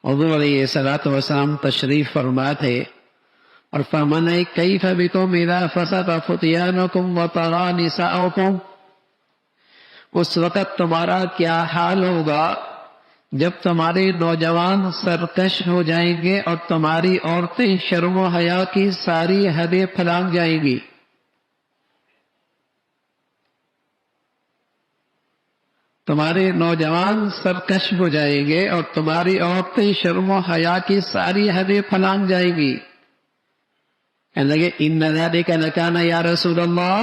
حضور علیہ الصلوۃ والسلام تشریف فرما تھے اور فرمانے کیف بکم اذا فسد فتیانکم وطغى نساؤکم، اس وقت تمہارا کیا حال ہوگا جب تمہارے نوجوان سرکش ہو جائیں گے اور تمہاری عورتیں شرم و حیا کی ساری حدیں پھلانگ جائیں گی۔ تمہارے نوجوان سرکش ہو جائیں گے اور تمہاری عورتیں شرم و حیا کی ساری حدیں پھلانگ جائیں گی۔ کہنے لگے ان ذالک لکان یا رسول اللہ،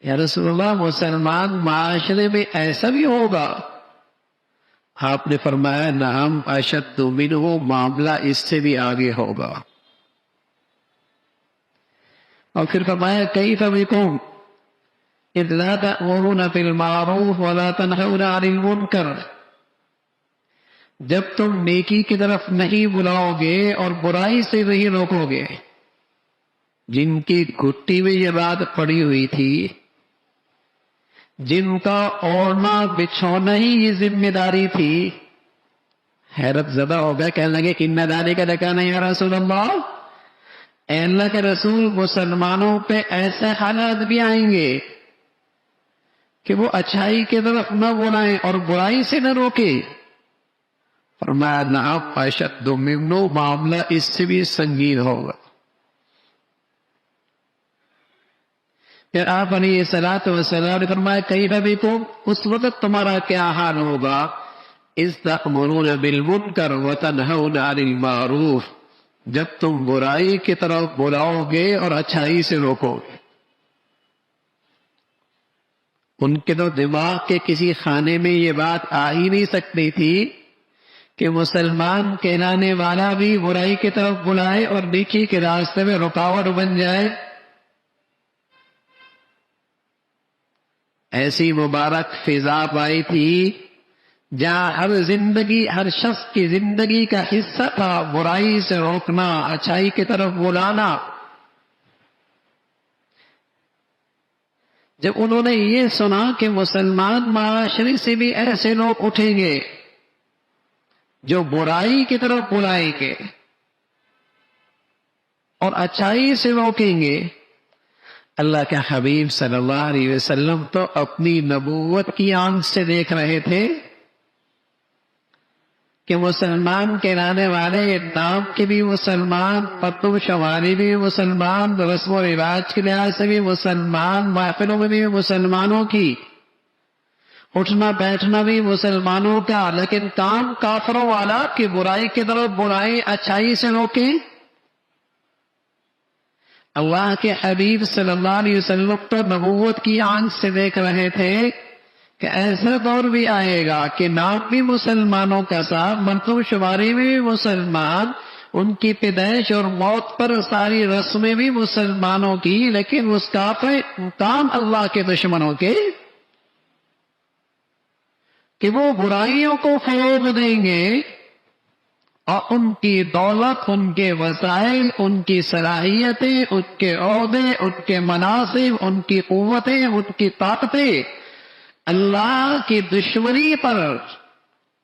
یا رسول اللہ مسلمان معاشرے میں ایسا بھی ہوگا؟ آپ نے فرمایا نعم اشد منہ، معاملہ اس سے بھی آگے ہوگا۔ اور پھر فرمایا کیف بکم اذ لا تأمرون بالمعروف ولا تنہون عن المنکر، جب تم نیکی کی طرف نہیں بلاؤ گے اور برائی سے نہیں روکو گے۔ جن کی گھٹی میں یہ بات پڑی ہوئی تھی، جن کا اوڑھنا بچھونا ہی یہ ذمہ داری تھی، حیرت زدہ ہو گیا، کہنے لگے ان ذالک لکان یا رسول اللہ، اے اللہ کے رسول مسلمانوں پہ ایسے حالات بھی آئیں گے کہ وہ اچھائی کی طرف نہ بلائیں اور برائی سے نہ روکے۔ فرمایا نعم اشد منہ، معاملہ اس سے بھی سنگین ہوگا۔ پھر آپ علیہ الصلوۃ والسلام نے فرمایا کیف بکم، اس وقت تمہارا کیا حال ہوگا اذ تأمرون بالمنکر وتنہون عن المعروف، جب تم برائی کی طرف بلاؤ گے اور اچھائی سے روکو گے۔ ان کے تو دماغ کے کسی خانے میں یہ بات آ ہی نہیں سکتی تھی کہ مسلمان کہلانے والا بھی برائی کی طرف بلائے اور نیکی کے راستے میں رکاوٹ بن جائے۔ ایسی مبارک فضا پائی تھی جہاں ہر شخص کی زندگی کا حصہ تھا برائی سے روکنا، اچھائی کی طرف بلانا۔ جب انہوں نے یہ سنا کہ مسلمان معاشرے سے بھی ایسے لوگ اٹھیں گے جو برائی کی طرف بلائیں گے اور اچھائی سے روکیں گے، اللہ کے حبیب صلی اللہ علیہ وسلم تو اپنی نبوت کی آنکھ سے دیکھ رہے تھے کہ مسلمان کہلانے والے نام کے بھی مسلمان، پتو شماری بھی مسلمان، رسم و رواج کے لحاظ سے بھی مسلمان، محفلوں میں بھی مسلمانوں کی، اٹھنا بیٹھنا بھی مسلمانوں کا، لیکن کام کافروں والا کہ برائی کی طرف برائی اچھائی سے روکیں۔ اللہ کے حبیب صلی اللہ علیہ وسلم پر نبوت کی آنکھ سے دیکھ رہے تھے کہ ایسا دور بھی آئے گا کہ نام بھی مسلمانوں کا تھا، مرتب شماری میں بھی مسلمان، ان کی پیدائش اور موت پر ساری رسمیں بھی مسلمانوں کی، لیکن اس کا کام اللہ کے دشمنوں کے کہ وہ برائیوں کو فروغ دیں گے اور ان کی دولت، ان کے وسائل، ان کی صلاحیتیں، ان کے عہدے، ان کے مناصب، ان کی قوتیں، ان کی طاقتیں اللہ کی دشمنی پر،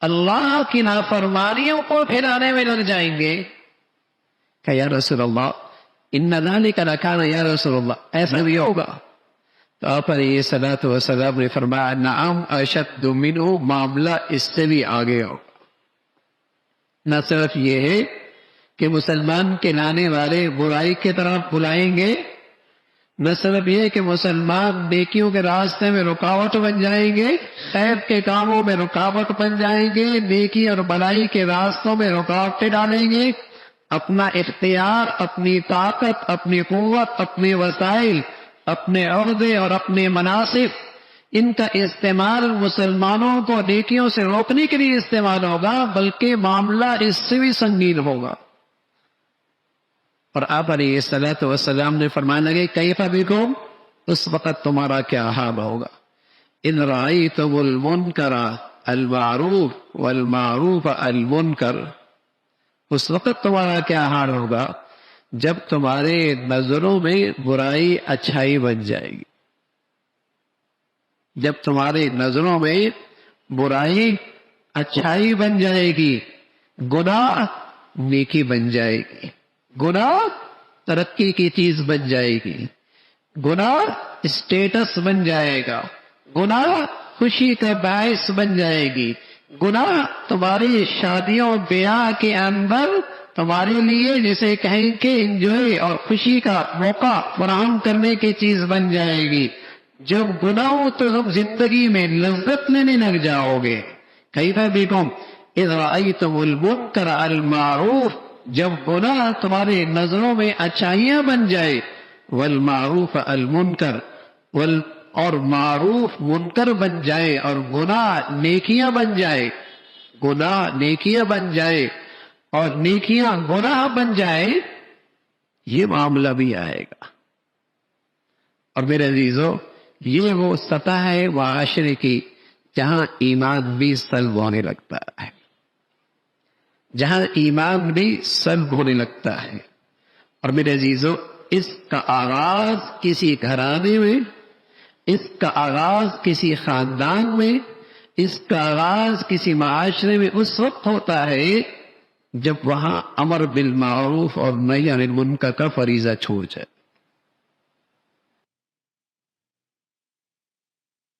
اللہ کی نافرمانیوں کو پھیلانے میں لگ جائیں گے۔ کہ یا رسول اللہ ان ذالک لکان یا رسول اللہ، ایسا بھی ہوگا؟ تو آپ علیہ الصلوۃ والسلام نے فرمایا نعم اشد منہ، معاملہ اس سے بھی آگے ہوگا۔ نہ صرف یہ ہے کہ مسلمان کے لانے والے برائی کی طرف بلائیں گے، نہ صرف یہ کہ مسلمان نیکیوں کے راستے میں رکاوٹ بن جائیں گے، خیر کے کاموں میں رکاوٹ بن جائیں گے، نیکی اور بلائی کے راستوں میں رکاوٹیں ڈالیں گے، اپنا اختیار، اپنی طاقت، اپنی قوت، اپنے وسائل، اپنے عہدے اور اپنے مناصب، ان کا استعمال مسلمانوں کو نیکیوں سے روکنے کے لیے استعمال ہوگا، بلکہ معاملہ اس سے بھی سنگین ہوگا۔ اور آپ علیہ الصلوۃ والسلام نے فرمانے لگے کیف بکم، اس وقت تمہارا کیا حال ہوگا ان رأیتم المنکر المعروف والمعروف المنکر، اس وقت تمہارا کیا حال ہوگا جب تمہارے نظروں میں برائی اچھائی بن جائے گی، جب تمہاری نظروں میں برائی اچھائی بن جائے گی، گناہ نیکی بن جائے گی، گناہ ترقی کی چیز بن جائے گی، گناہ اسٹیٹس بن جائے گا، گناہ خوشی کا باعث بن جائے گی، گناہ تمہاری شادیوں بیاہ کے اندر تمہارے لیے جسے کہیں کہ انجوائے اور خوشی کا موقع فراہم کرنے کی چیز بن جائے گی۔ جب گناہ ہو تو تم زندگی میں لذت لینے لگ جاؤ گے۔ کیف بکم اذ رأیتم المنکر المعروف، جب گناہ تمہاری نظروں میں اچھائیاں بن جائے، والمعروف المنکر، اور معروف منکر بن جائے اور گناہ نیکیاں بن جائے، گناہ نیکیاں بن جائے اور نیکیاں گناہ بن جائے، یہ معاملہ بھی آئے گا۔ اور میرے عزیزو، یہ وہ سطح ہے معاشرے کی جہاں ایمان بھی سلب ہونے لگتا ہے، جہاں ایمان بھی سلب ہونے لگتا ہے۔ اور میرے عزیزو، اس کا آغاز کسی گھرانے میں، اس کا آغاز کسی خاندان میں، اس کا آغاز کسی معاشرے میں اس وقت ہوتا ہے جب وہاں امر بالمعروف اور نہی عن المنکر کا فریضہ چھوڑ جائے۔